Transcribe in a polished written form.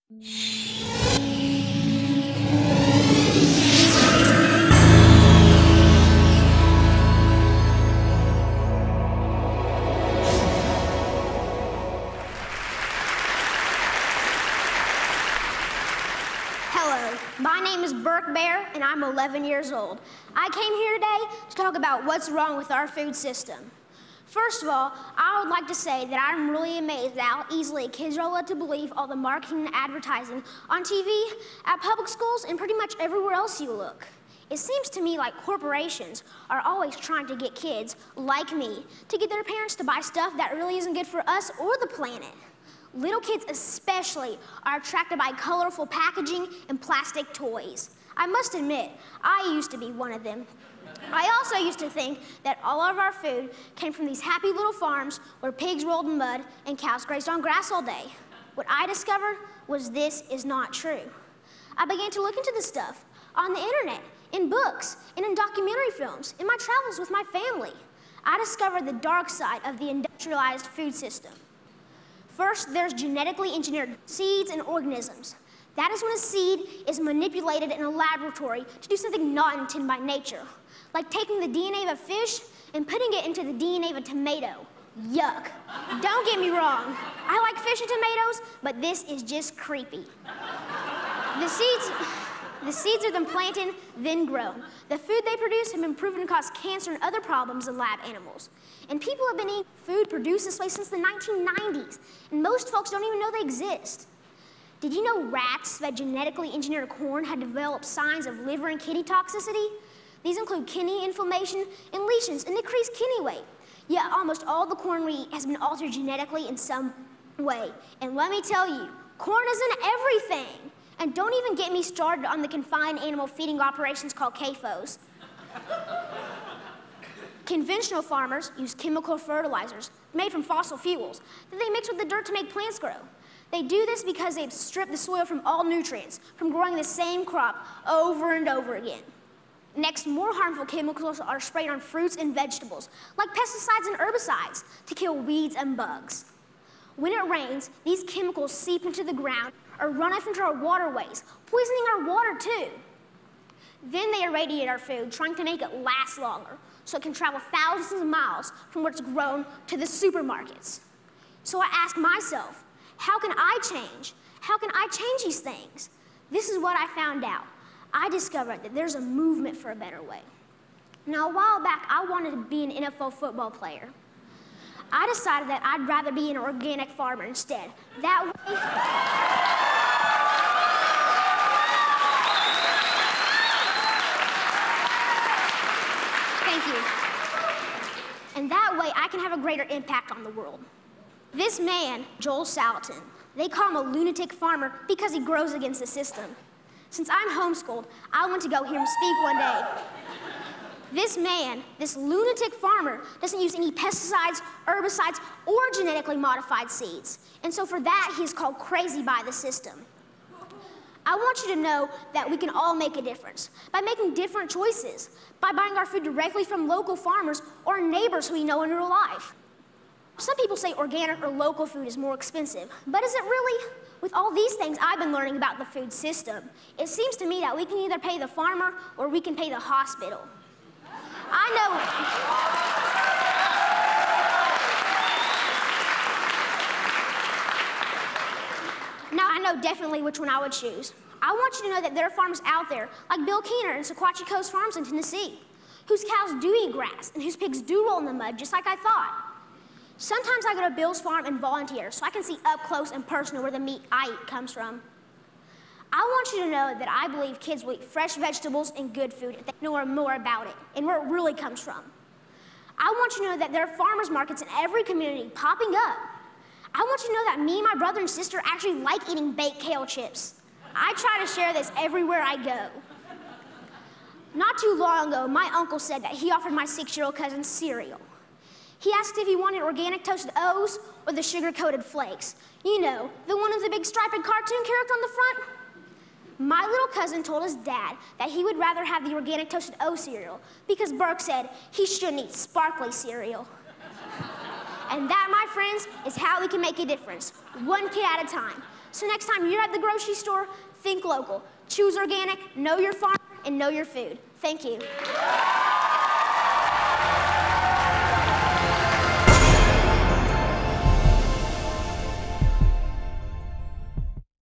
Hello, my name is Burke Bear, and I'm 11 years old. I came here today to talk about what's wrong with our food system. First of all, I would like to say that I'm really amazed at how easily kids are led to believe all the marketing and advertising on TV, at public schools, and pretty much everywhere else you look. It seems to me like corporations are always trying to get kids, like me, to get their parents to buy stuff that really isn't good for us or the planet. Little kids especially are attracted by colorful packaging and plastic toys. I must admit, I used to be one of them. I also used to think that all of our food came from these happy little farms where pigs rolled in mud and cows grazed on grass all day. What I discovered was this is not true. I began to look into this stuff on the internet, in books, and in documentary films, in my travels with my family. I discovered the dark side of the industrialized food system. First, there's genetically engineered seeds and organisms. That is when a seed is manipulated in a laboratory to do something not intended by nature, like taking the DNA of a fish and putting it into the DNA of a tomato. Yuck. Don't get me wrong. I like fish and tomatoes, but this is just creepy. The seeds are then planted, then grown. The food they produce have been proven to cause cancer and other problems in lab animals. And people have been eating food produced this way since the 1990s, and most folks don't even know they exist. Did you know rats that genetically engineered corn had developed signs of liver and kidney toxicity? These include kidney inflammation and lesions and decreased kidney weight. Yet almost all the corn we eat has been altered genetically in some way. And let me tell you, corn isn't everything. And don't even get me started on the confined animal feeding operations called CAFOs. Conventional farmers use chemical fertilizers made from fossil fuels that they mix with the dirt to make plants grow. They do this because they've stripped the soil from all nutrients from growing the same crop over and over again. Next, more harmful chemicals are sprayed on fruits and vegetables, like pesticides and herbicides, to kill weeds and bugs. When it rains, these chemicals seep into the ground or run off into our waterways, poisoning our water too. Then they irradiate our food, trying to make it last longer, so it can travel thousands of miles from where it's grown to the supermarkets. So I ask myself, how can I change? How can I change these things? This is what I found out. I discovered that there's a movement for a better way. Now, a while back, I wanted to be an NFL football player. I decided that I'd rather be an organic farmer instead. That way, thank you. And that way, I can have a greater impact on the world. This man, Joel Salatin, they call him a lunatic farmer because he grows against the system. Since I'm homeschooled, I went to go hear him speak one day. This man, this lunatic farmer, doesn't use any pesticides, herbicides, or genetically modified seeds. And so for that, he's called crazy by the system. I want you to know that we can all make a difference by making different choices, by buying our food directly from local farmers or neighbors who we know in real life. Some people say organic or local food is more expensive, but is it really? With all these things I've been learning about the food system, it seems to me that we can either pay the farmer or we can pay the hospital. I know definitely which one I would choose. I want you to know that there are farmers out there, like Bill Keener and Sequatchie Coast Farms in Tennessee, whose cows do eat grass and whose pigs do roll in the mud, just like I thought. Sometimes I go to Bill's farm and volunteer so I can see up close and personal where the meat I eat comes from. I want you to know that I believe kids will eat fresh vegetables and good food if they know more about it and where it really comes from. I want you to know that there are farmers markets in every community popping up. I want you to know that me and my brother and sister actually like eating baked kale chips. I try to share this everywhere I go. Not too long ago, my uncle said that he offered my 6-year-old cousin cereal. He asked if he wanted organic toasted O's or the sugar-coated flakes. You know, the one with the big striped cartoon character on the front. My little cousin told his dad that he would rather have the organic toasted O cereal because Burke said he shouldn't eat sparkly cereal. And that, my friends, is how we can make a difference, one kid at a time. So next time you're at the grocery store, think local. Choose organic, know your farmer, and know your food. Thank you.